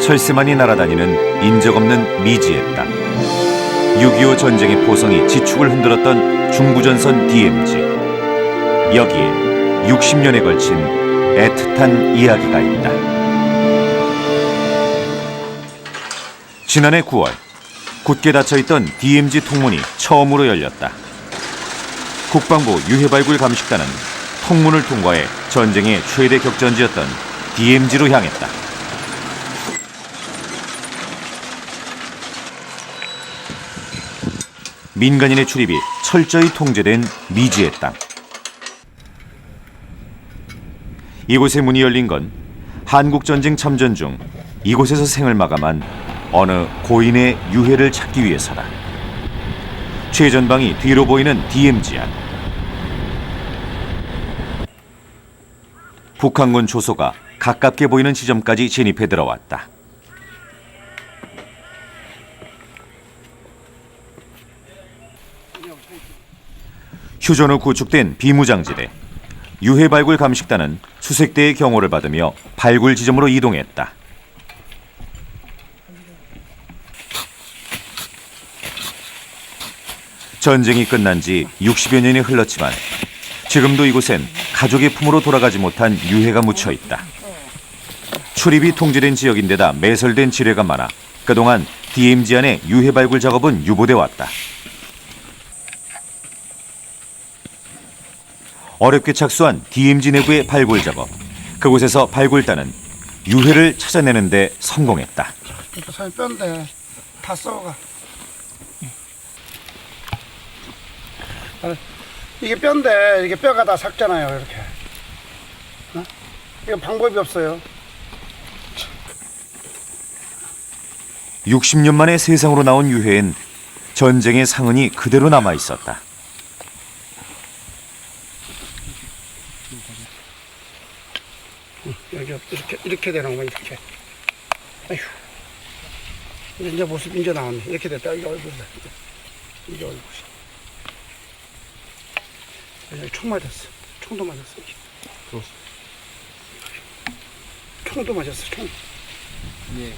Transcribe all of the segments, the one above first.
철새만이 날아다니는 인적 없는 미지의 땅. 6.25 전쟁의 포성이 지축을 흔들었던 중부전선 DMZ. 여기에 60년에 걸친 애틋한 이야기가 있다. 지난해 9월, 굳게 닫혀있던 DMZ 통문이 처음으로 열렸다. 국방부 유해발굴 감식단은 통문을 통과해 전쟁의 최대 격전지였던 DMZ로 향했다. 민간인의 출입이 철저히 통제된 미지의 땅. 이곳의 문이 열린 건 한국전쟁 참전 중 이곳에서 생을 마감한 어느 고인의 유해를 찾기 위해서다. 최전방이 뒤로 보이는 DMZ 안. 북한군 조소가 가깝게 보이는 지점까지 진입해 들어왔다. 휴전 후 구축된 비무장지대. 유해 발굴 감식단은 수색대의 경호를 받으며 발굴 지점으로 이동했다. 전쟁이 끝난 지 60여 년이 흘렀지만 지금도 이곳엔 가족의 품으로 돌아가지 못한 유해가 묻혀 있다. 출입이 통제된 지역인데다 매설된 지뢰가 많아 그동안 DMZ 안의 유해 발굴 작업은 유보돼 왔다. 어렵게 착수한 DMZ 내부의 발굴 작업. 그곳에서 발굴단은 유해를 찾아내는 데 성공했다. 살 뼈인데 다 썩어가. 이게 뼈인데 이게 뼈가 다 삭잖아요. 이렇게. 이거 방법이 없어요. 60년 만에 세상으로 나온 유해엔 전쟁의 상흔이 그대로 남아 있었다. 여기 이렇게 되는 거야. 이렇게. 아휴. 이제 모습 이제 나왔네. 이렇게 됐다. 이게 얼굴이다. 이게 얼굴이. 여기 총 맞았어. 총도 맞았어. 총도 맞았어. 총. 네.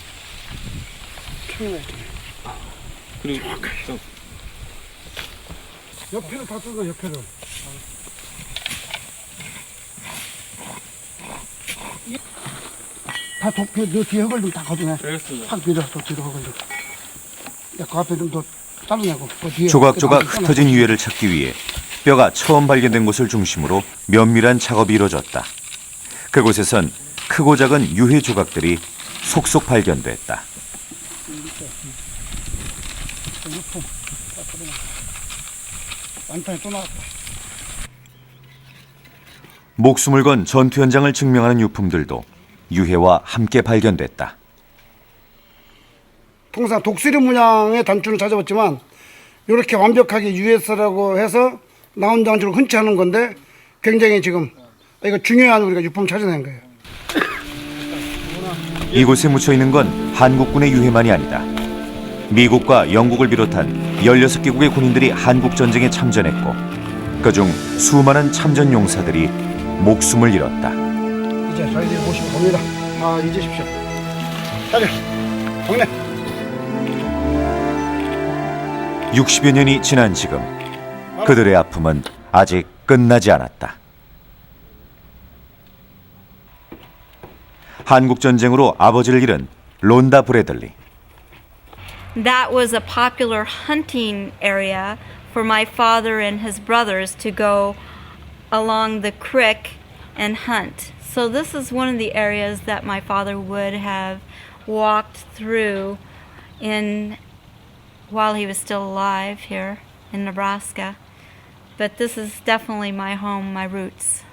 총이 맞았잖아요. 그리고 정확하게. 옆에를 다 뜯어. 옆에를. 다 너 뒤에 흙을 좀 다 걷어내. 알겠습니다. 확 밀어서 뒤로 흙을 좀. 그 앞에 좀 더 잘라내고. 그 뒤에. 조각조각 흩어진 유해를 찾기 위해 뼈가 처음 발견된 곳을 중심으로 면밀한 작업이 이루어졌다. 그곳에선 크고 작은 유해 조각들이 속속 발견됐다. 유품. 완판이 또 나왔다. 목숨을 건 전투 현장을 증명하는 유품들도 유해와 함께 발견됐다. 통상 독수리 문양의 단추를 찾아봤지만 이렇게 완벽하게 US라고 해서 나온 단추를 흔치 않은 건데 굉장히 지금 이거 중요한 우리가 유품을 찾아낸 거예요. 이곳에 묻혀 있는 건 한국군의 유해만이 아니다. 미국과 영국을 비롯한 16개국의 군인들이 한국 전쟁에 참전했고 그중 수많은 참전 용사들이 목숨을 잃었다. 이제 저희들이 모시고 봅니다. 아, 잊으십시오. 자리, 동네. 60여 년이 지난 지금 그들의 아픔은 아직 끝나지 않았다. 한국 전쟁으로 아버지를 잃은 론다 브래들리. That was a popular hunting area for my father and his brothers to go along the creek and hunt. So this is one of the areas that my father would have walked through while he was still alive here in Nebraska. But this is definitely my home, my roots.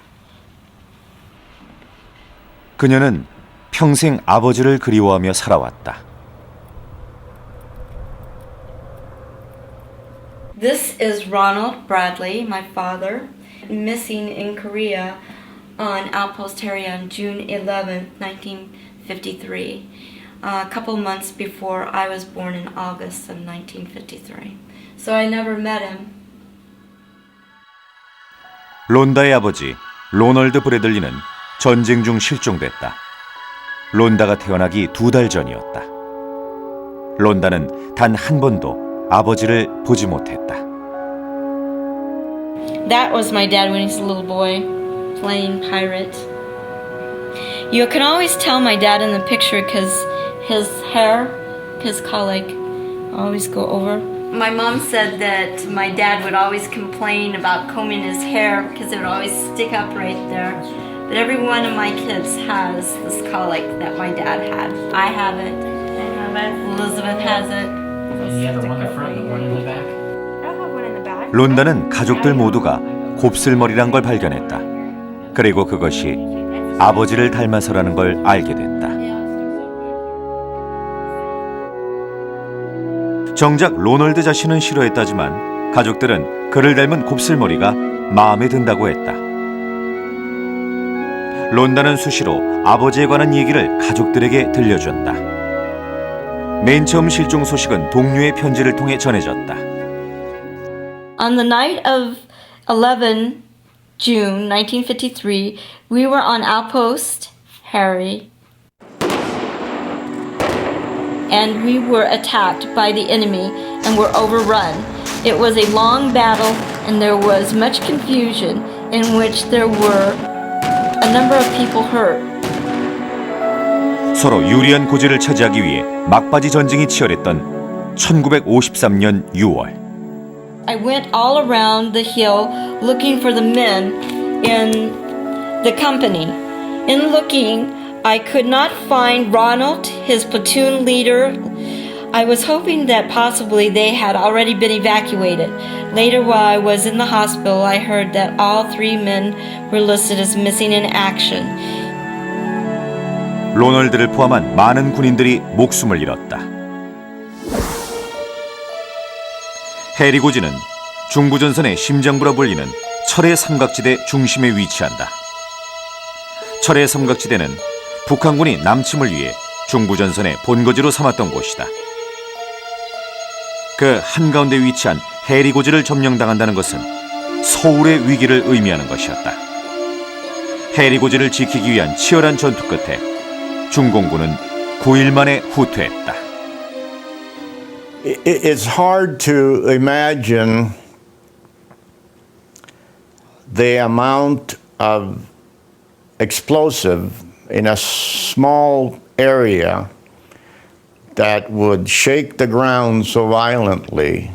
그녀는 평생 아버지를 그리워하며 살아왔다. This is Ronald Bradley, my father, missing in Korea on Outpost Harry on June 11th, 1953, a couple months before I was born in August of 1953. So I never met him. 론다의 아버지 로널드 브래들리는 전쟁 중 실종됐다. 론다가 태어나기 2달 전이었다. 론다는 단 한 번도 아버지를 보지 못했다. That was my dad when he was a little boy, playing pirate. You can always tell my dad in the picture because his hair, his colic, always go over. My mom said that my dad would always complain about combing his hair because it would always stick up right there. But every one of my kids has this colic that my dad had. I have it. Elizabeth has it. And you have the one in the front and the one in the back? I don't have one in the back. 론다는 가족들 모두가 곱슬머리란 걸 발견했다. 그리고 그것이 아버지를 닮아서라는 걸 알게 됐다. 정작 로널드 자신은 싫어했다지만 가족들은 그를 닮은 곱슬머리가 마음에 든다고 했다. 론다는 수시로 아버지에 관한 얘기를 가족들에게 들려준다. 맨 처음 실종 소식은 동료의 편지를 통해 전해졌다. On the night of 11 June 1953, we were on Outpost Harry, and we were attacked by the enemy and were overrun. It was a long battle, and there was much confusion in which there were a number of people hurt. 서로 유리한 고지를 차지하기 위해 막바지 전쟁이 치열했던 1953년 6월. I went all around the hill looking for the men in the company. In looking, I could not find Ronald, his platoon leader. I was hoping that possibly they had already been evacuated. Later, while I was in the hospital, I heard that all 3 men were listed as missing in action. 로널드를 포함한 많은 군인들이 목숨을 잃었다. 해리 고지는 중부전선의 심장부라 불리는 철의 삼각지대 중심에 위치한다. 철의 삼각지대는 북한군이 남침을 위해 중부전선의 본거지로 삼았던 곳이다. 그 한가운데 위치한 해리 고지를 점령당한다는 것은 서울의 위기를 의미하는 것이었다. 해리 고지를 지키기 위한 치열한 전투 끝에 중공군은 9일 만에 후퇴했다. It's hard to imagine the amount of explosive in a small area that would shake the ground so violently.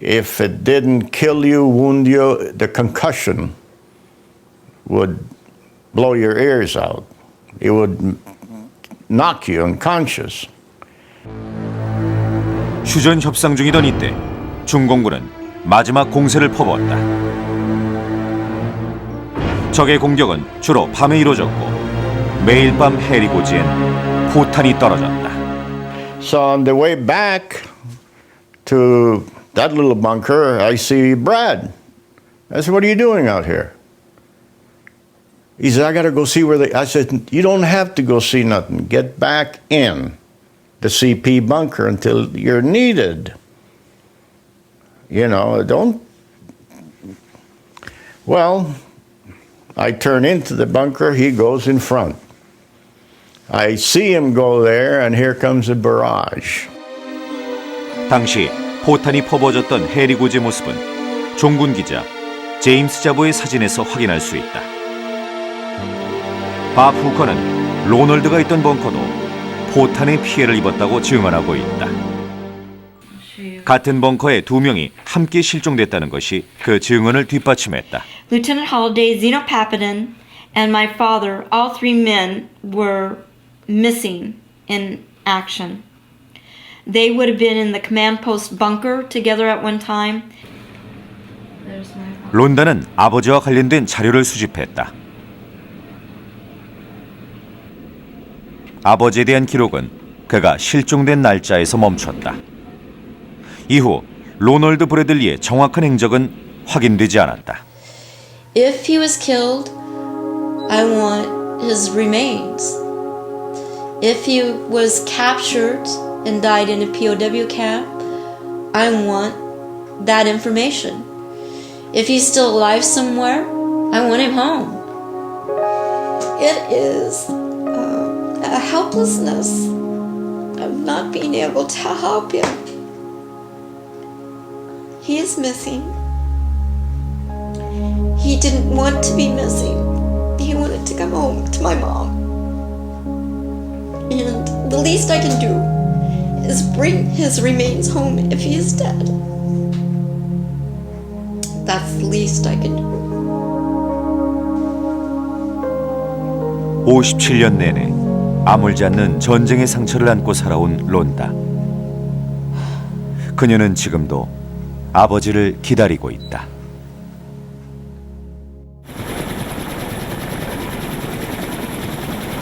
If it didn't kill you, wound you, the concussion would blow your ears out. It would knock you unconscious. 휴전 협상 중이던 이때 중공군은 마지막 공세를 퍼부었다. 적의 공격은 주로 밤에 이루어졌고 매일 밤 해리 고지엔 포탄이 떨어졌다. So on the way back to that little bunker, I see Brad. I said, "What are you doing out here?" He said, "I got to go see where they." I said, "You don't have to go see nothing. Get back in the CP bunker until you're needed. You know, don't." Well, I turn into the bunker. He goes in front. I see him go there, and here comes a barrage. 당시 포탄이 퍼부어졌던 해리 고지의 모습은 종군 기자 제임스 자보의 사진에서 확인할 수 있다. 밥 후커는 로널드가 있던 벙커도 포탄의 피해를 입었다고 증언하고 있다. 같은 벙커에 2명이 함께 실종됐다는 것이 그 증언을 뒷받침했다. Lieutenant Holiday, Zeno Papadin, and my father, all 3 men were missing in action. They would have been in the command post bunker together at one time. 론다는 아버지와 관련된 자료를 수집했다. 아버지에 대한 기록은 그가 실종된 날짜에서 멈췄다. 이후 로널드 브래들리의 정확한 행적은 확인되지 않았다. If he was killed, I want his remains. If he was captured and died in a POW camp, I want that information. If he's still alive somewhere, I want him home. It is a helplessness of not being able to help him. He is missing. He didn't want to be missing. He wanted to come home to my mom. And the least I can do is bring his remains home if he is dead. That's the least I can do. 57년 내내 아물지 않는 전쟁의 상처를 안고 살아온 론다. 그녀는 지금도 아버지를 기다리고 있다.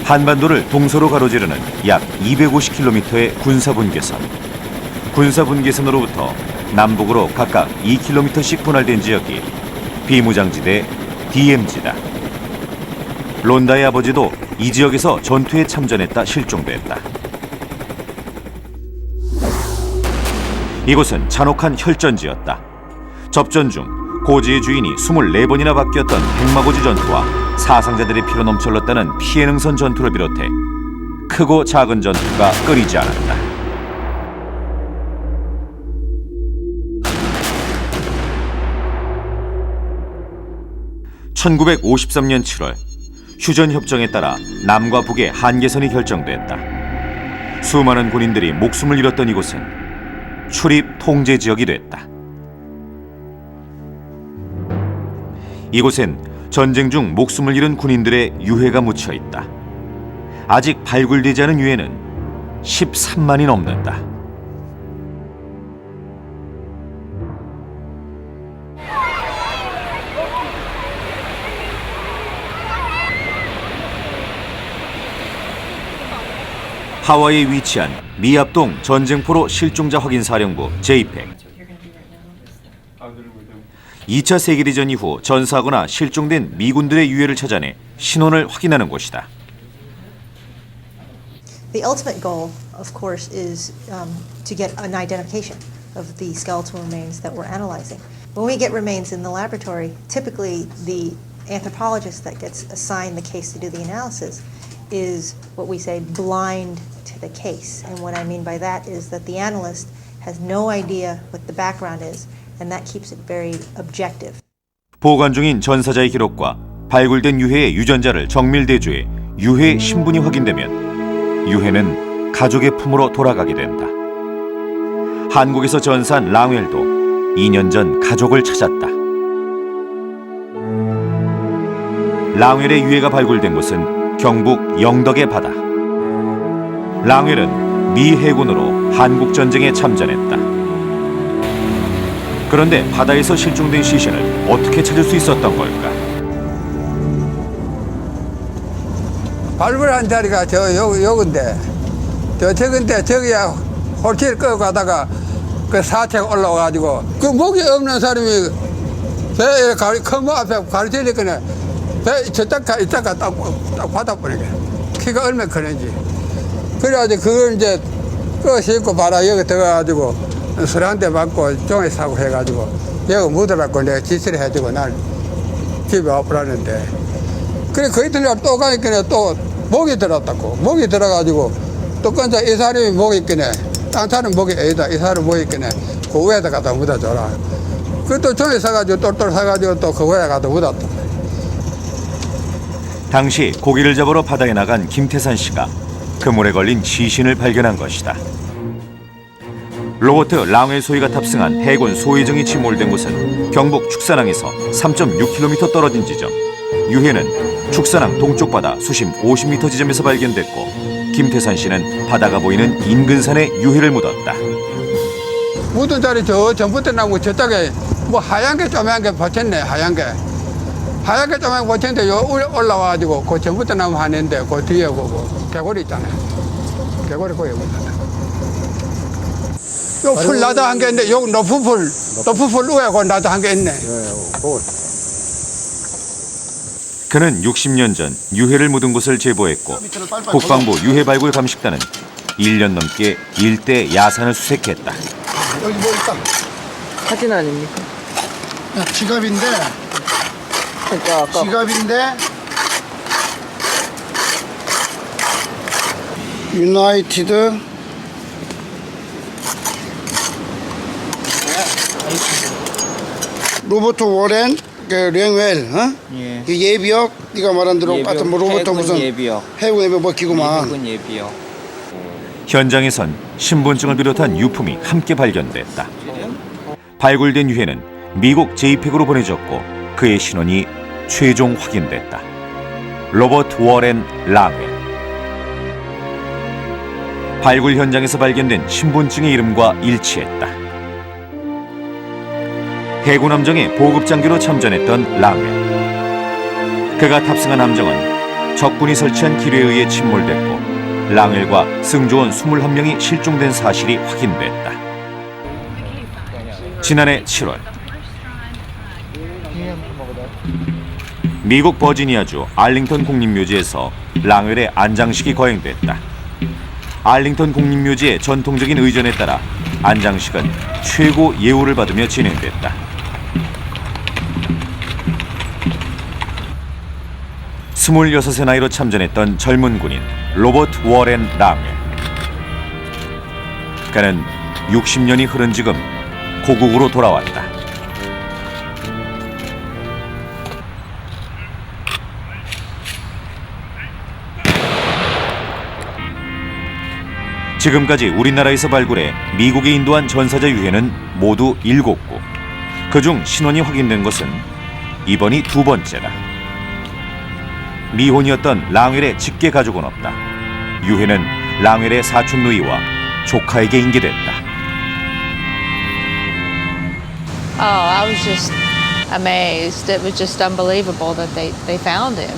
한반도를 동서로 가로지르는 약 250km의 군사분계선. 군사분계선으로부터 남북으로 각각 2km씩 분할된 지역이 비무장지대 DMZ다. 론다의 아버지도 이 지역에서 전투에 참전했다 실종됐다. 이곳은 잔혹한 혈전지였다. 접전 중 고지의 주인이 24번이나 바뀌었던 백마고지 전투와 사상자들의 피로 넘쳐 흘렀다는 피해능선 전투를 비롯해 크고 작은 전투가 끊이지 않았다. (1953년 7월) 휴전협정에 따라 남과 북의 한계선이 결정됐다. 수많은 군인들이 목숨을 잃었던 이곳은 출입 통제 지역이 됐다. 이곳엔 전쟁 중 목숨을 잃은 군인들의 유해가 묻혀 있다. 아직 발굴되지 않은 유해는 13만이 넘는다. 하와이에 위치한 미합동 전쟁포로 실종자 확인 사령부 JPEG. 2차 세계대전 이후 전사하거나 실종된 미군들의 유해를 찾아내 신원을 확인하는 곳이다. The ultimate goal, of course, is to get an identification of the skeletal remains that we're analyzing. When we get remains in the laboratory, typically the anthropologist that gets assigned the case to do the analysis is what we say blind to the case. And what I mean by that is that the analyst has no idea what the background is, and that keeps it very objective. 보관 중인 전사자의 기록과 발굴된 유해의 유전자를 정밀 대조해 유해 신분이 확인되면 유해는 가족의 품으로 돌아가게 된다. 한국에서 전사한 랑웰도 2년 전 가족을 찾았다. 랑웰의 유해가 발굴된 곳은 경북 영덕의 바다. 랑웰은 미 해군으로 한국 전쟁에 참전했다. 그런데 바다에서 실종된 시신을 어떻게 찾을 수 있었던 걸까? 발굴한 자리가 요건데 저건데 저기야 홀치를 끌고 가다가 그 사체가 올라와가지고 그 목이 없는 사람이 배에 큰 모 앞에 가르치니까 배 저쪽가 이쪽가 딱 받아버리게. 키가 얼마나 크는지. 그래가지고 그걸 이제 씻고 바다 여기 들어가가지고 술 한 대 맞고 종에 사고 해가지고 여기 묻으라고 내가 지시를 해주고 날 집에 와보라는데 그래 그 이틀날 또 가니까 또 목이 들었다고. 목이 들어가지고 또 건져 이 사람이 목이 있겠네. 딴 사람 목이 아니다. 이 사람 목이 있겠네. 그 위에다 갖다 묻어줘라. 그 또 종에 사가지고 똘똘 사가지고 또 그 위에 갖다 묻었다. 당시 고기를 잡으러 바다에 나간 김태산 씨가 그물에 걸린 시신을 발견한 것이다. 로버트 랑웰 소위가 탑승한 해군 소위정이 침몰된 곳은 경북 축산항에서 3.6km 떨어진 지점. 유해는 축산항 동쪽 바다 수심 50m 지점에서 발견됐고 김태산 씨는 바다가 보이는 인근산에 유해를 묻었다. 묻은 자리 저 전부터 나무 저쪽에 뭐 하얀 게 조그만 게 붙였네. 하얀 게 조그만 게 붙였는데 요 올라와가지고 그 전부터 나무 하는데 그 뒤에 그 개구리 있잖아요. 개구리 거기 묻었다. 요 풀 나도 한 게 있는데 요 높은 풀 위에 그 나도 한 게 있네. 그는 60년 전 유해를 묻은 곳을 제보했고 국방부 유해 발굴 감식단은 1년 넘게 일대 야산을 수색했다. 여기 뭐 있다. 사진 아닙니까? 야, 지갑인데 그러니까 아까 지갑인데 유나이티드 로버트 워렌 그 랭웰 어? 예. 그 예비역 네가 말한 대로 예비역, 하여튼 뭐 로버트 해군 무슨 예비역. 해군 예비역 뭐 기구만 미국은 예비역. 현장에선 신분증을 비롯한 유품이 함께 발견됐다. 발굴된 유해는 미국 제이팩으로 보내졌고 그의 신원이 최종 확인됐다. 로버트 워렌 랑웰. 발굴 현장에서 발견된 신분증의 이름과 일치했다. 해군 함정에 보급 장교로 참전했던 랑웰. 그가 탑승한 함정은 적군이 설치한 기뢰에 의해 침몰됐고 랑웰과 승조원 21명이 실종된 사실이 확인됐다. 지난해 7월 미국 버지니아주 알링턴 국립묘지에서 랑웰의 안장식이 거행됐다. 알링턴 국립묘지의 전통적인 의전에 따라 안장식은 최고 예우를 받으며 진행됐다. 26의 나이로 참전했던 젊은 군인 로버트 워렌 랑웰. 그는 60년이 흐른 지금 고국으로 돌아왔다. 지금까지 우리나라에서 발굴해 미국에 인도한 전사자 유해는 모두 7구. 그중 신원이 확인된 것은 이번이 2번째다. 미혼이었던 랑웰의 직계 가족은 없다. 유해는 랑웰의 사촌 누이와 조카에게 인계됐다. Oh, I was just amazed. It was just unbelievable that they found him.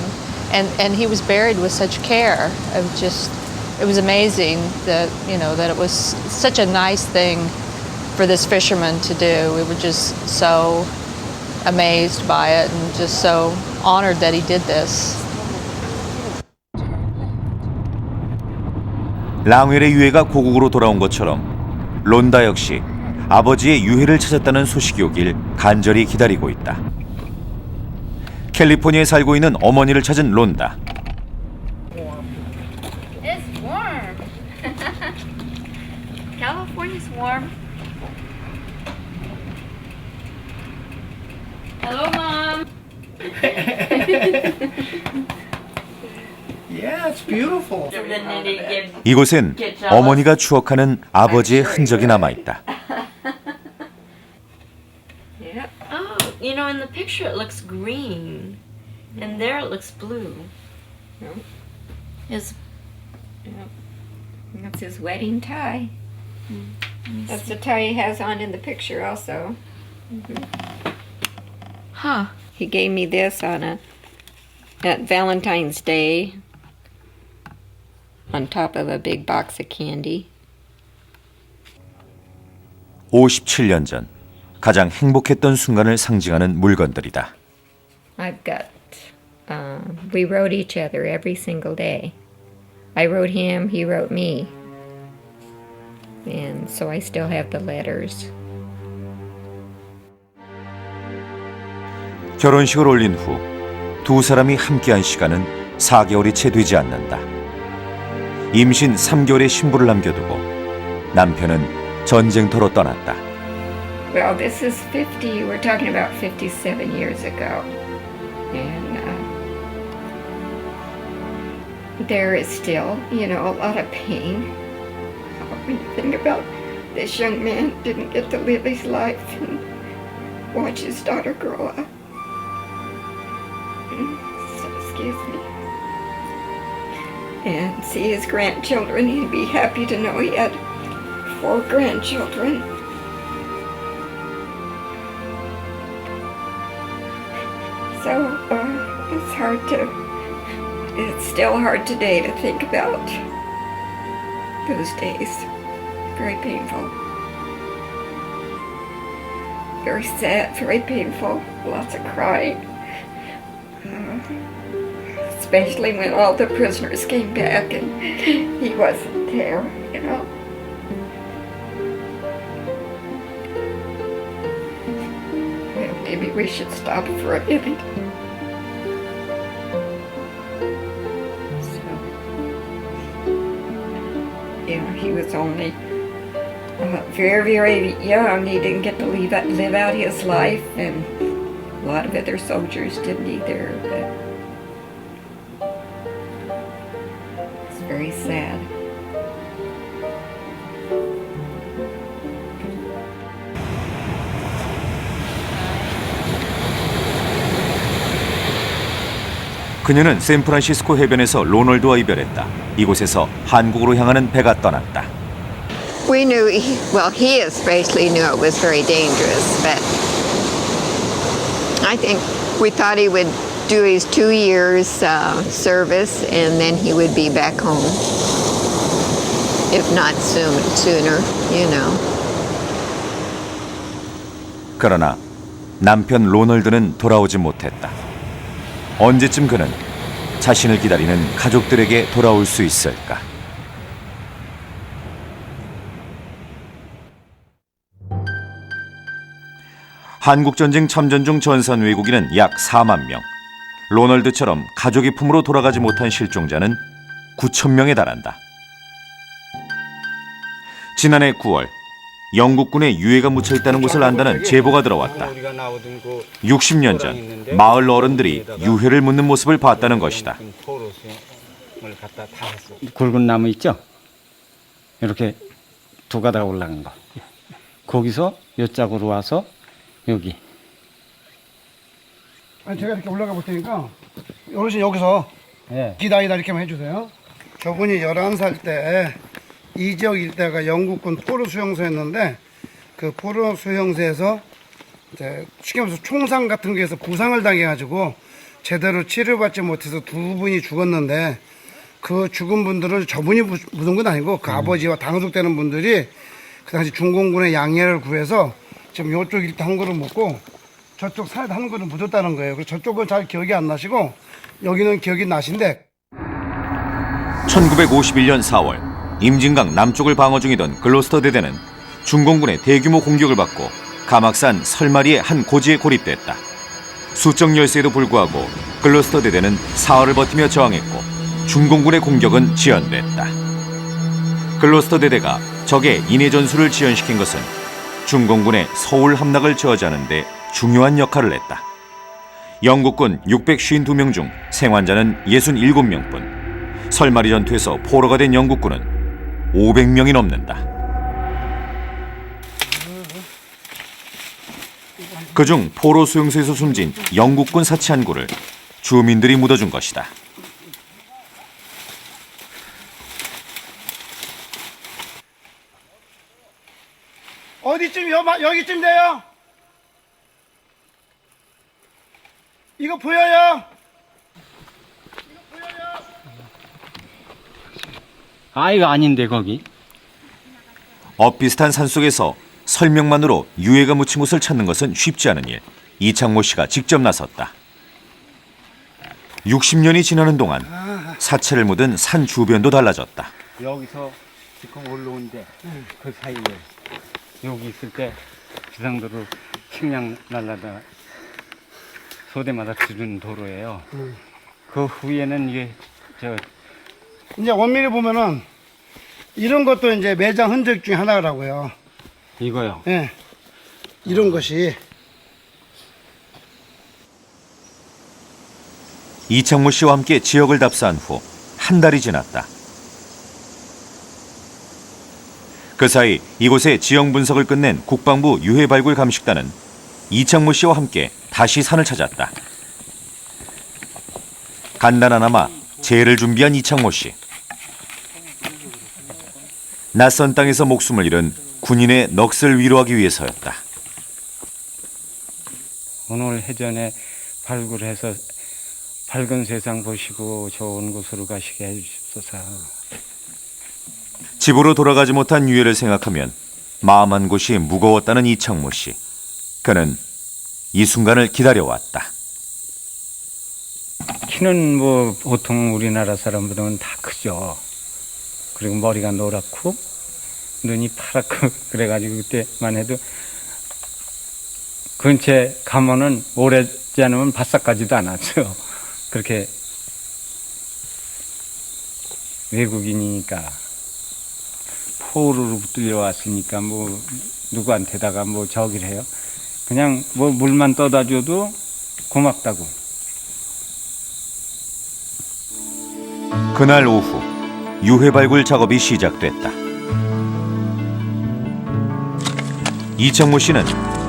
And he was buried with such care. It was amazing that, that it was such a nice thing for this fisherman to do. We were just so amazed by it and just so honored that he did this. 랑웰의 유해가 고국으로 돌아온 것처럼 론다 역시 아버지의 유해를 찾았다는 소식이 오길 간절히 기다리고 있다. 캘리포니아에 살고 있는 어머니를 찾은 론다. It's warm. California's warm. Hello, Mom. Yeah, it's beautiful. 이곳엔 어머니가 추억하는 아버지의 흔적이 남아있다. Oh, in the picture it looks green, and there it looks blue. That's his wedding tie. That's the tie he has on in the picture also. Huh. He gave me this at Valentine's Day on top of a big box of candy. 57년 전 가장 행복했던 순간을 상징하는 물건들이다. I've got, we wrote each other every single day. I wrote him, he wrote me. And so I still have the letters. 결혼식을 올린 후 두 사람이 함께한 시간은 4개월이 채 되지 않는다. 임신 3개월의 신부를 남겨두고 남편은 전쟁터로 떠났다. Well, this is 50, we're talking about 57 years ago. And there is still, a lot of pain. When you think about this young man didn't get to live his life and watch his daughter grow up. So, excuse me. And see his grandchildren. He'd be happy to know he had 4 grandchildren. So, it's still hard today to think about those days. Very painful. Very sad, very painful. Lots of crying. Especially when all the prisoners came back and he wasn't there, Well, maybe we should stop for a minute. he was only very, very young. He didn't get to live out his life, and a lot of other soldiers didn't either. But it's very sad. 그녀는 샌프란시스코 해변에서 로널드와 이별했다. 이곳에서 한국으로 향하는 배가 떠났다. We knew, he especially knew it was very dangerous, but I think we thought he would do his 2 years service and then he would be back home. If not sooner, you know. 그러나 남편 로널드는 돌아오지 못했다. 언제쯤 그는 자신을 기다리는 가족들에게 돌아올 수 있을까? 한국전쟁 참전 중 전산 외국인은 약 4만 명. 로널드처럼 가족의 품으로 돌아가지 못한 실종자는 9천 명에 달한다. 지난해 9월 영국군에 유해가 묻혀 있다는 것을 안다는 제보가 들어왔다. 60년 전 마을 어른들이 유해를 묻는 모습을 봤다는 것이다. 굵은 나무 있죠? 이렇게 두 가닥 올라간 거. 거기서 이쪽으로 와서 여기. 아니, 제가 이렇게 올라가 볼 테니까 어르신 여기서 기다리다 이렇게만 해주세요. 저분이 11살 때 이 지역 일대가 영국군 포로 수용소였는데 그 포로 수용소에서 이제 쉽게 말해서 총상 같은 거에서 부상을 당해가지고 제대로 치료받지 못해서 2분이 죽었는데 그 죽은 분들을 저분이 묻은 건 아니고 그 아버지와 당속되는 분들이 그 당시 중공군의 양해를 구해서 지금 이쪽 일대 한 그릇 묻고 저쪽 산에다 한 그릇 묻었다는 거예요. 그래서 저쪽은 잘 기억이 안 나시고 여기는 기억이 나신데 1951년 4월 임진강 남쪽을 방어 중이던 글로스터 대대는 중공군의 대규모 공격을 받고 가막산 설마리의 한 고지에 고립됐다. 수적 열세에도 불구하고 글로스터 대대는 사흘을 버티며 저항했고 중공군의 공격은 지연됐다. 글로스터 대대가 적의 인해 전술을 지연시킨 것은 중공군의 서울 함락을 저지하는 데 중요한 역할을 했다. 영국군 652명 중 생환자는 67명뿐. 설마리 전투에서 포로가 된 영국군은 500명이 넘는다. 그중 포로 수용소에서 숨진 영국군 사치 한 구를 주민들이 묻어준 것이다. 어디쯤 여기쯤 돼요? 이거 보여요? 이거 아닌데 거기. 엇비슷한 산속에서 설명만으로 유해가 묻힌 곳을 찾는 것은 쉽지 않은 일. 이창모 씨가 직접 나섰다. 60년이 지나는 동안 사체를 묻은 산 주변도 달라졌다. 여기서 지금 올라온데 그 사이에 여기 있을 때 비상도로 식량 날라다 소대마다 주는 도로예요. 그 후에는 이게 이제 원미를 보면은 이런 것도 이제 매장 흔적 중에 하나라고요. 이거요? 예. 이런 것이. 이창모 씨와 함께 지역을 답사한 후 한 달이 지났다. 그 사이 이곳의 지형 분석을 끝낸 국방부 유해 발굴 감식단은 이창모 씨와 함께 다시 산을 찾았다. 간단하나마 재를 준비한 이창모 씨. 낯선 땅에서 목숨을 잃은 군인의 넋을 위로하기 위해서였다. 오늘 해전에 발굴해서 밝은 세상 보시고 좋은 곳으로 가시게 해주십소서. 집으로 돌아가지 못한 유해를 생각하면 마음 한 곳이 무거웠다는 이창모 씨. 그는 이 순간을 기다려왔다. 키는 보통 우리나라 사람들은 다 크죠. 그리고 머리가 노랗고 눈이 파랗고 그래가지고 그때만 해도 근처에 가면은 오래지 않으면 바싹 가지도 않았죠. 그렇게 외국인이니까. 포로로부터 왔으니까 뭐 누구한테다가 뭐 저기를 해요. 그냥 뭐 물만 떠다 줘도 고맙다고. 그날 오후 유해 발굴 작업이 시작됐다. 이창모 씨는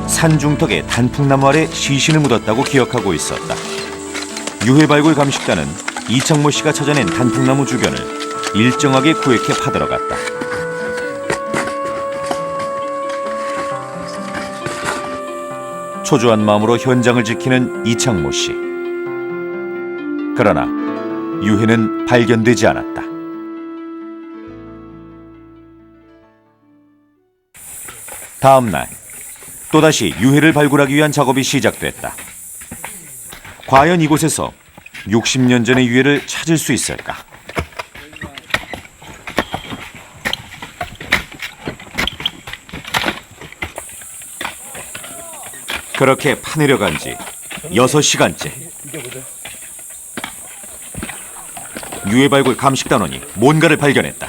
산중턱에 단풍나무 아래 시신을 묻었다고 기억하고 있었다. 유해 발굴 감식단은 이창모 씨가 찾아낸 단풍나무 주변을 일정하게 구획해 파들어갔다. 초조한 마음으로 현장을 지키는 이창모 씨. 그러나 유해는 발견되지 않았다. 다음 날 또다시 유해를 발굴하기 위한 작업이 시작됐다. 과연 이곳에서 60년 전의 유해를 찾을 수 있을까? 그렇게 파내려간 지 6시간째. 유해 발굴 감식단원이 뭔가를 발견했다.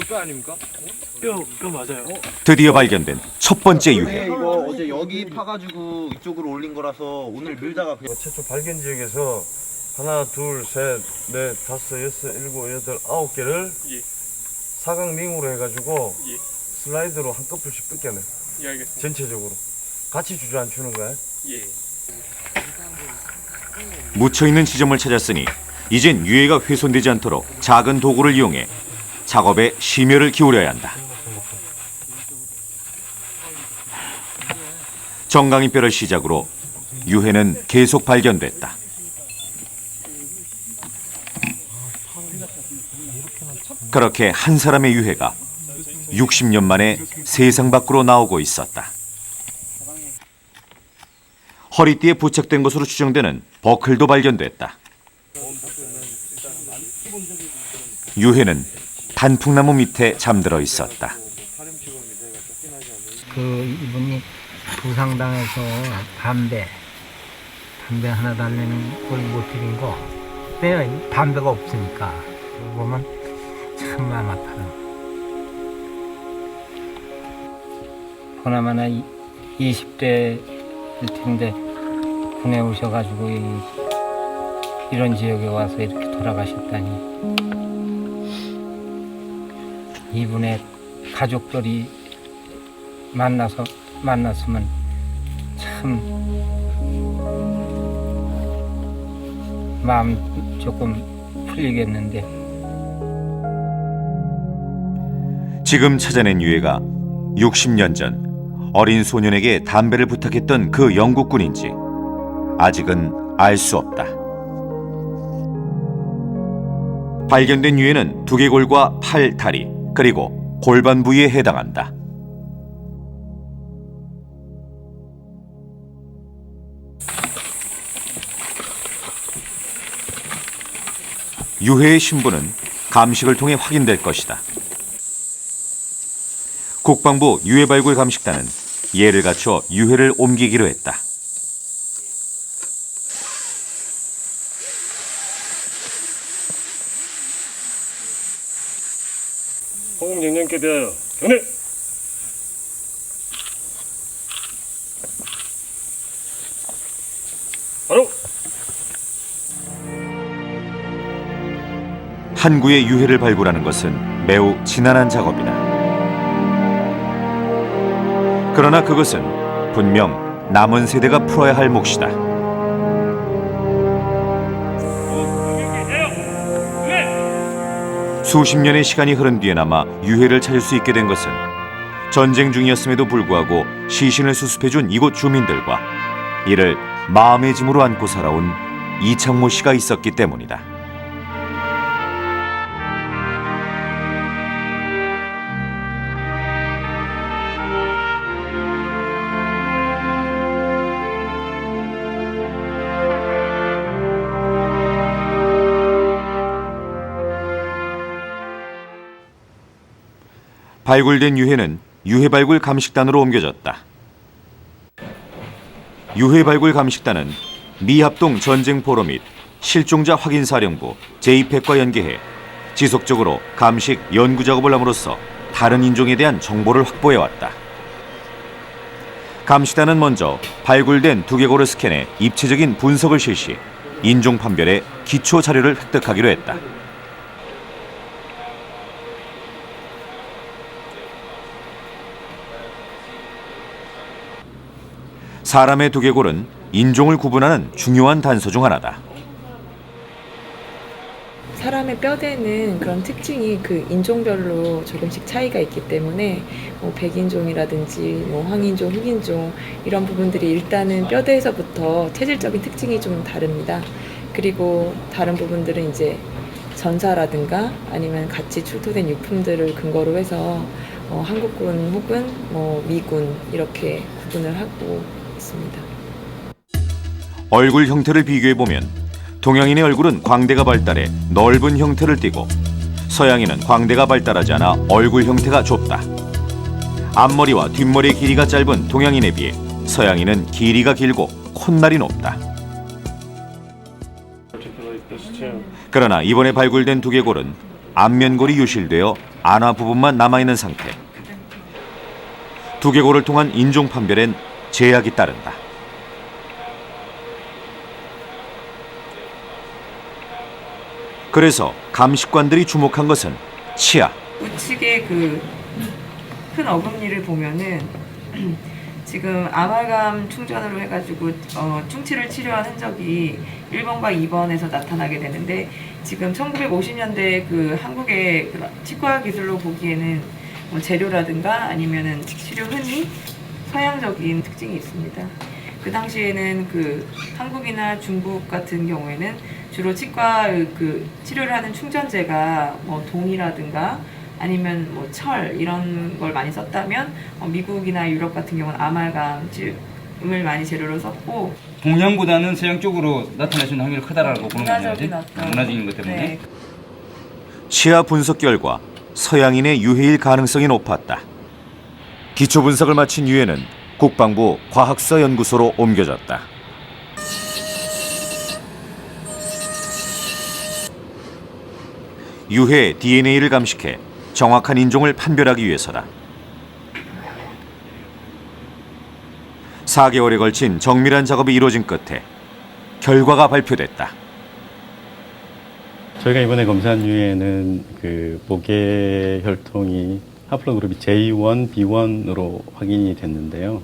뼈 아닙니까? 뼈 맞아요. 드디어 발견된 첫 번째 유해. 이거 어제 여기 파가지고 이쪽으로 올린 거라서 오늘 밀다가 그냥 최초 발견 지역에서 하나, 둘, 셋, 넷, 다섯, 여섯, 일곱, 여덟, 9개를 사각링으로 해가지고 슬라이드로 한꺼풀씩 뜯겨내. 예, 알겠습니다. 전체적으로. 같이 주저앉히는 거야. 예. 묻혀있는 지점을 찾았으니 이젠 유해가 훼손되지 않도록 작은 도구를 이용해 작업에 심혈을 기울여야 한다. 정강이뼈를 시작으로 유해는 계속 발견됐다. 그렇게 한 사람의 유해가 60년 만에 세상 밖으로 나오고 있었다. 허리띠에 부착된 것으로 추정되는 버클도 발견됐다. 유해는 단풍나무 밑에 잠들어 있었다. 그 이분이 부상당해서 담배 하나 달래는 걸 못 드린 거. 왜 담배가 없으니까. 보면 참 마음 아파요. 보나마나 20대일 텐데 군에 오셔가지고 이런 지역에 와서 이렇게 돌아가셨다니. 이분의 가족들이 만났으면 참 마음 조금 풀리겠는데. 지금 찾아낸 유해가 60년 전 어린 소년에게 담배를 부탁했던 그 영국군인지 아직은 알 수 없다. 발견된 유해는 두개골과 팔, 다리, 그리고 골반 부위에 해당한다. 유해의 신분은 감식을 통해 확인될 것이다. 국방부 유해발굴 감식단은 예를 갖춰 유해를 옮기기로 했다. 홍영령께 대하여 견해! 바로! 한 구의 유해를 발굴하는 것은 매우 지난한 작업이다. 그러나 그것은 분명 남은 세대가 풀어야 할 몫이다. 수십 년의 시간이 흐른 뒤에나마 유해를 찾을 수 있게 된 것은 전쟁 중이었음에도 불구하고 시신을 수습해준 이곳 주민들과 이를 마음의 짐으로 안고 살아온 이창모 씨가 있었기 때문이다. 발굴된 유해는 유해발굴 감식단으로 옮겨졌다. 유해발굴 감식단은 미합동 전쟁포로 및 실종자 확인사령부 제2팩과 연계해 지속적으로 감식, 연구 작업을 함으로써 다른 인종에 대한 정보를 확보해왔다. 감시단은 먼저 발굴된 두개골을 스캔해 입체적인 분석을 실시, 인종 판별의 기초 자료를 획득하기로 했다. 사람의 두개골은 인종을 구분하는 중요한 단서 중 하나다. 사람의 뼈대는 그런 특징이 그 인종별로 조금씩 차이가 있기 때문에 뭐 백인종이라든지 뭐 황인종, 흑인종 이런 부분들이 일단은 뼈대에서부터 체질적인 특징이 좀 다릅니다. 그리고 다른 부분들은 이제 전사라든가 아니면 같이 출토된 유품들을 근거로 해서 한국군 혹은 뭐 미군 이렇게 구분을 하고 있습니다. 얼굴 형태를 비교해보면 동양인의 얼굴은 광대가 발달해 넓은 형태를 띠고 서양인은 광대가 발달하지 않아 얼굴 형태가 좁다. 앞머리와 뒷머리의 길이가 짧은 동양인에 비해 서양인은 길이가 길고 콧날이 높다. 그러나 이번에 발굴된 두개골은 안면골이 유실되어 안화 부분만 남아있는 상태. 두개골을 통한 인종 판별엔 제약이 따른다. 그래서 감식관들이 주목한 것은 치아. 우측의 그 큰 어금니를 보면은 지금 아말감 충전으로 해가지고 충치를 치료한 흔적이 1번과 2번에서 나타나게 되는데 지금 1950년대 그 한국의 치과 기술로 보기에는 뭐 재료라든가 아니면은 치료 흔히 서양적인 특징이 있습니다. 그 당시에는 그 한국이나 중국 같은 경우에는 주로 치과 그 치료를 하는 충전재가 뭐 동이라든가 아니면 뭐 철 이런 걸 많이 썼다면 미국이나 유럽 같은 경우는 아말감을 많이 재료로 썼고 동양보다는 서양 쪽으로 나타날 수 있는 확률이 크다라고 보는 거죠. 문화적인 것 때문에. 네. 치아 분석 결과 서양인의 유해일 가능성이 높았다. 기초 분석을 마친 유해는 국방부 과학서 연구소로 옮겨졌다. 유해 DNA를 감식해 정확한 인종을 판별하기 위해서다. 4개월에 걸친 정밀한 작업이 이루어진 끝에 결과가 발표됐다. 저희가 이번에 검사한 유해는 그 목의 혈통이 하플로그룹이 J1, B1으로 확인이 됐는데요.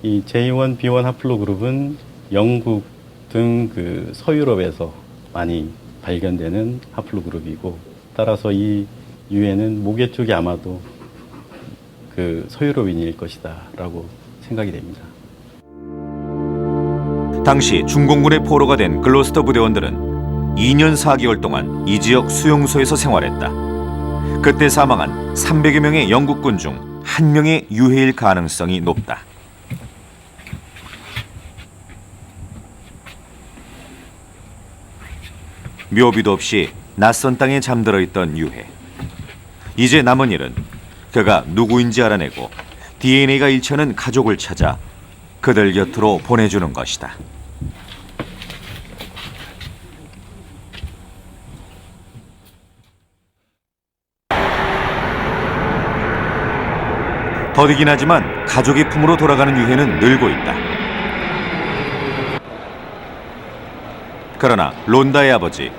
이 J1, B1 하플로그룹은 영국 등 그 서유럽에서 많이 발견되는 하플로그룹이고, 따라서 이 유해는 목의 쪽이 아마도 그 서유럽인일 것이다라고 생각이 됩니다. 당시 중공군의 포로가 된 글로스터 부대원들은 2년 4개월 동안 이 지역 수용소에서 생활했다. 그때 사망한 300여 명의 영국군 중 1명의 유해일 가능성이 높다. 묘비도 없이 낯선 땅에 잠들어 있던 유해. 이제 남은 일은 그가 누구인지 알아내고 DNA가 일치하는 가족을 찾아 그들 곁으로 보내주는 것이다. 더디긴 하지만 가족의 품으로 돌아가는 유해는 늘고 있다. 그러나 론다의 아버지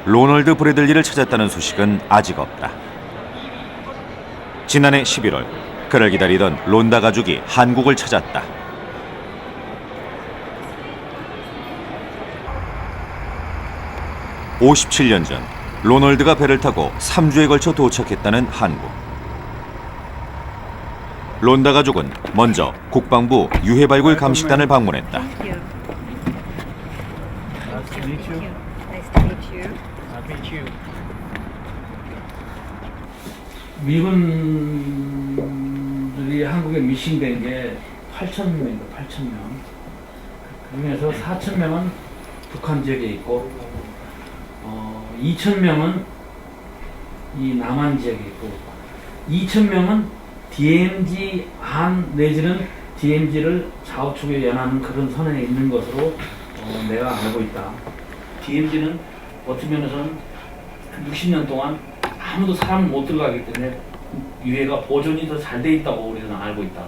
로널드 브래들리를 찾았다는 소식은 아직 없다. 지난해 11월 그를 기다리던 론다 가족이 한국을 찾았다. (57년) 전 로널드가 배를 타고 3주에 걸쳐 도착했다는 한국. 론다 가족은 먼저 국방부 유해발굴 감식단을 방문했다. 미군들이 한국에 미싱된 게 8,000명입니다. 8,000명. 그중에서 4,000명은 북한 지역에 있고 2,000명은 이 남한 지역에 있고 2,000명은 DMZ 안 내지는 DMZ를 좌우측에 연하는 그런 선에 있는 것으로 내가 알고 있다. DMZ는 어떤 면에서는 60년 동안 아무도 사람을 못 들어가기 때문에 유해가 보존이 더 잘 돼 있다고 우리는 알고 있다.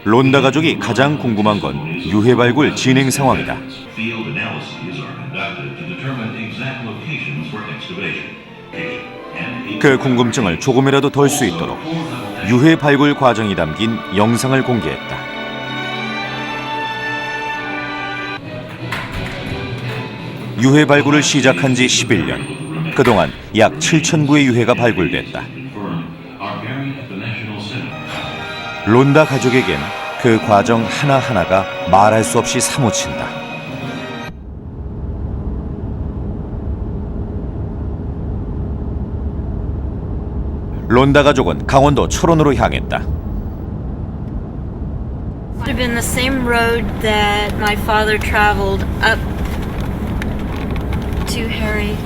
론다 가족이 가장 궁금한 건 유해 발굴 진행 상황이다. 그 궁금증을 조금이라도 덜 수 있도록 유해 발굴 과정이 담긴 영상을 공개했다. 유해 발굴을 시작한 지 11년. 그동안 약 7,000구의 유해가 발굴됐다. 론다 가족에겐 그 과정 하나하나가 말할 수 없이 사무친다. 론다 가족은 강원도 철원으로 향했다. Could have been the same road that my father traveled up to Harry.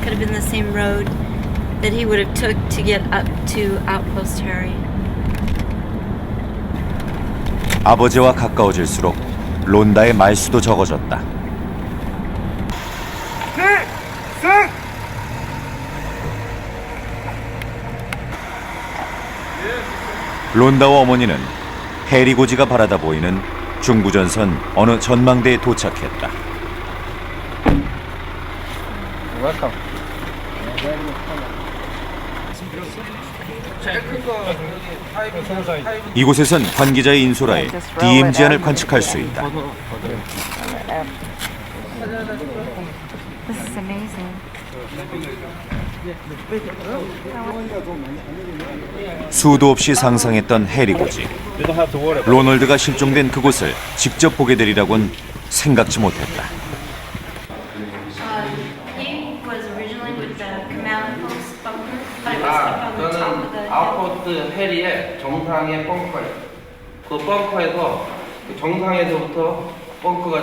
Could have been the same road that he would have took to get up to Outpost Harry. 아버지와 가까워질수록 론다의 말수도 적어졌다. 론다와 어머니는 해리 고지가 바라다 보이는 중부전선 어느 전망대에 도착했다. 이곳에선 관계자의 인솔하에 DMZ안을 관측할 수 있다. 수도 없이 상상했던 해리 고지. 로널드가 실종된 그곳을 직접 보게 되리라고는 생각지 못했다. 저는 아웃포스트 해리의 정상에 벙커가 있어요. 그 벙커에서 정상에서부터 벙커가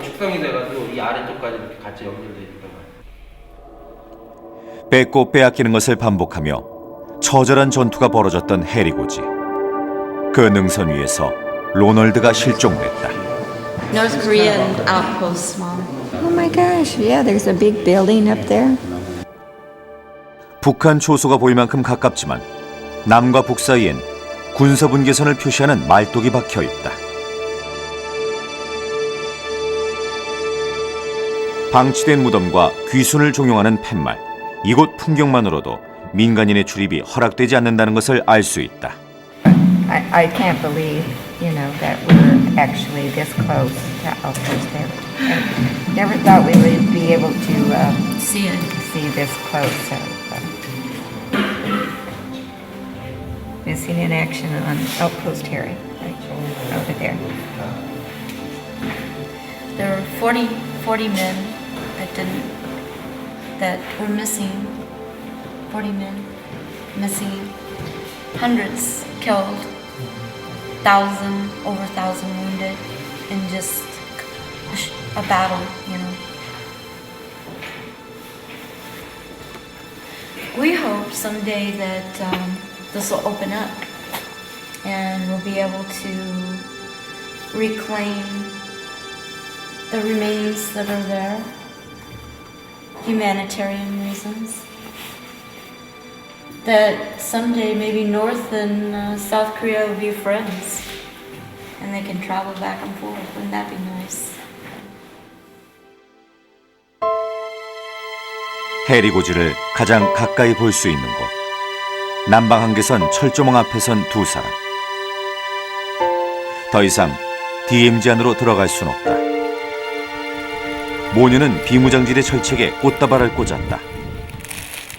축성이 돼가지고 이 아래쪽까지 이렇게 같이 연결돼 있어요. 뺏고 빼앗기는 것을 반복하며 처절한 전투가 벌어졌던 해리 고지. 그 능선 위에서 로널드가 실종됐다. North Korean outpost, Mom. Oh my gosh, yeah, there's a big building up there. 북한 초소가 보일 만큼 가깝지만 남과 북 사이엔 군사분계선을 표시하는 말뚝이 박혀 있다. 방치된 무덤과 귀순을 종용하는 팻말. 이곳 풍경만으로도 민간인의 출입이 허락되지 않는다는 것을 알 수 있다. I can't believe, that we're actually this close to Outpost there. I never thought we would be able to see this close. Missing in action on Outpost Harry, right over there. There were 40 men that were missing. 40 men missing, hundreds killed, over 1,000 wounded in just a battle, We hope someday that this will open up and we'll be able to reclaim the remains that are there, humanitarian reasons. That someday maybe North and South Korea will be friends and they can travel back and forth. Wouldn't that be nice? 해리 고지를 가장 가까이 볼 수 있는 곳. 남방 한계선 철조망 앞에 선 두 사람. 더 이상 DMZ 안으로 들어갈 순 없다. 모녀는 비무장지대 철책에 꽃다발을 꽂았다.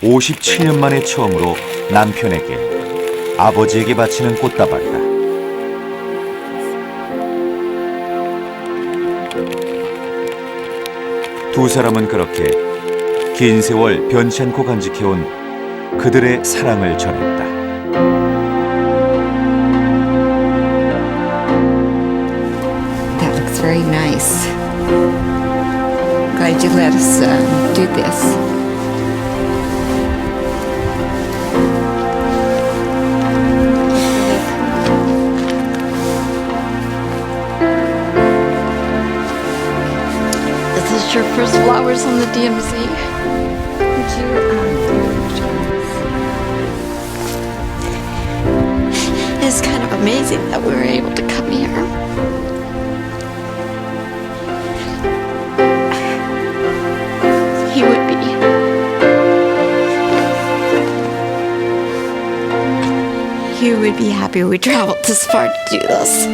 57년 만에 처음으로 남편에게, 아버지에게 바치는 꽃다발이다. 두 사람은 그렇게 긴 세월 변치 않고 간직해온 그들의 사랑을 전했다. That looks very nice. Glad you let us do this. This is It's your first flowers on the DMZ. Would you, It's kind of amazing that we were able to come here. He would be. He would be happy we traveled this far to do this.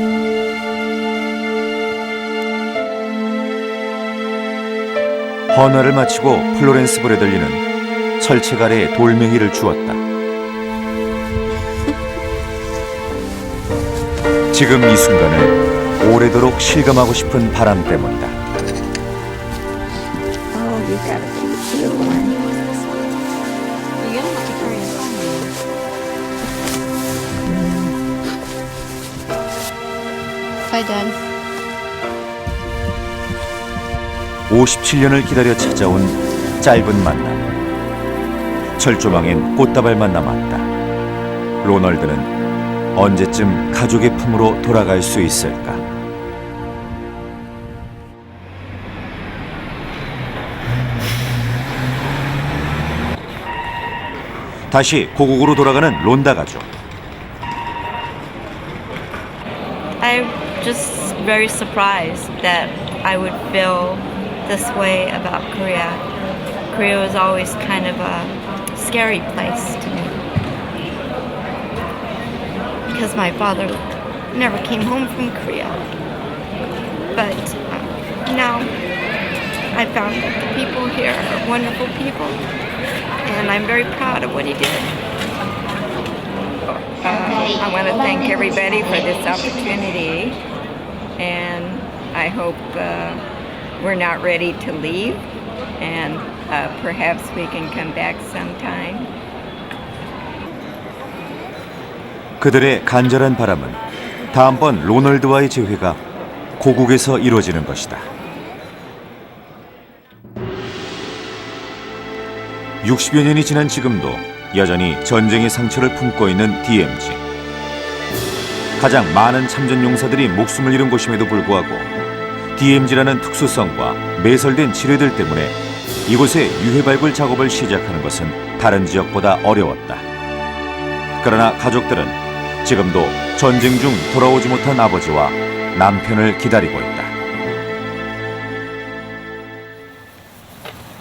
헌화를 마치고 플로렌스 브래들리는 철책 아래 돌멩이를 주었다. 지금 이 순간을 오래도록 실감하고 싶은 바람 때문이다. Oh, you gotta keep it to the one. You're gonna have to carry it on. Bye, Dad. 57년을 기다려 찾아온 짧은 만남. 철조망엔 꽃다발만 남았다. 로널드는 언제쯤 가족의 품으로 돌아갈 수 있을까? 다시 고국으로 돌아가는 론다 가족. I'm just very surprised that I would feel this way about Korea. Korea was always kind of a scary place to me. Because my father never came home from Korea. But now I found that the people here are wonderful people, and I'm very proud of what he did. I want to thank everybody for this opportunity, and I hope we're not ready to leave, and perhaps we can come back sometime. 그들의 간절한 바람은 다음번 로널드와의 재회가 고국에서 이루어지는 것이다. 60여 년이 지난 지금도 여전히 전쟁의 상처를 품고 있는 DMZ. 가장 많은 참전 용사들이 목숨을 잃은 곳임에도 불구하고 DMZ라는 특수성과 매설된 지뢰들 때문에 이곳에 유해 발굴 작업을 시작하는 것은 다른 지역보다 어려웠다. 그러나 가족들은 지금도 전쟁 중 돌아오지 못한 아버지와 남편을 기다리고 있다.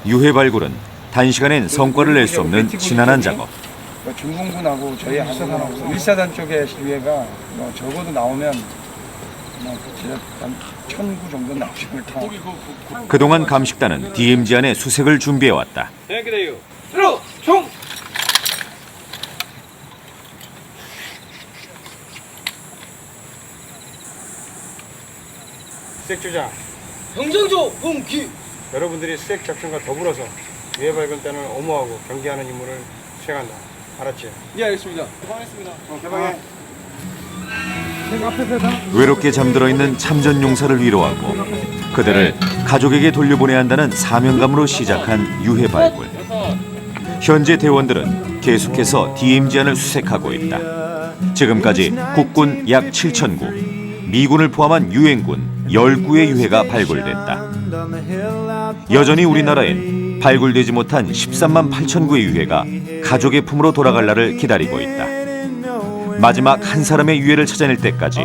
유해 발굴은 단시간엔 성과를 낼 수 없는 지난한 작업. 중공군하고 저희 하사단하고 일사단 쪽의 유해가 적어도 나오면 한 1000구 정도 나오지 못하. 그동안 감식단은 DMZ 안에 수색을 준비해왔다. 들어! 총! 수색주자 병정조 홍기. 여러분들이 수색 작전과 더불어서 유해 발굴단을 엄호하고 경계하는 임무를 수행한다. 알았지? 예, 알겠습니다. 개방했습니다. 개방해. 외롭게 잠들어 있는 참전 용사를 위로하고 그들을 가족에게 돌려보내야 한다는 사명감으로 시작한 유해 발굴. 현재 대원들은 계속해서 DMZ 안을 수색하고 있다. 지금까지 국군 약 7,000구, 미군을 포함한 유엔군 10구의 유해가 발굴됐다. 여전히 우리나라엔 발굴되지 못한 13만 8천 구의 유해가 가족의 품으로 돌아갈 날을 기다리고 있다. 마지막 한 사람의 유해를 찾아낼 때까지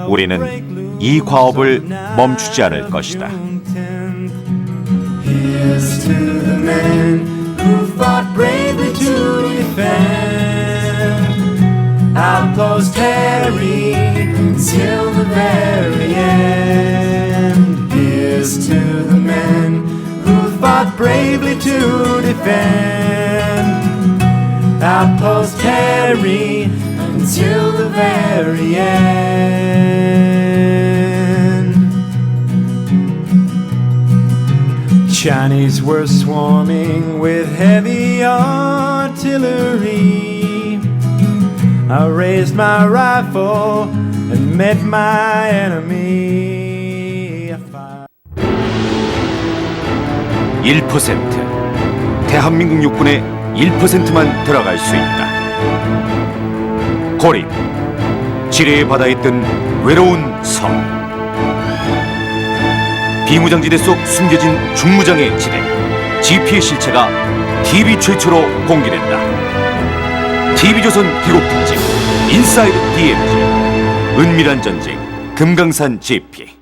우리는 이 과업을 멈추지 않을 것이다. Here's to the men who fought bravely to defend Outpost Harry until the very end. Here's to the men who fought bravely to defend Outpost Harry until the very end. Chinese were swarming with heavy artillery. I raised my rifle and met my enemy. 1%. 대한민국 육군의 1%만 들어갈 수 있다. 고립. 지뢰의 바다에 뜬 외로운 섬. 비무장지대 속 숨겨진 중무장의 지대 GP의 실체가 TV 최초로 공개된다. TV조선 기록 특집 인사이드 DMZ 은밀한 전쟁 금강산 GP.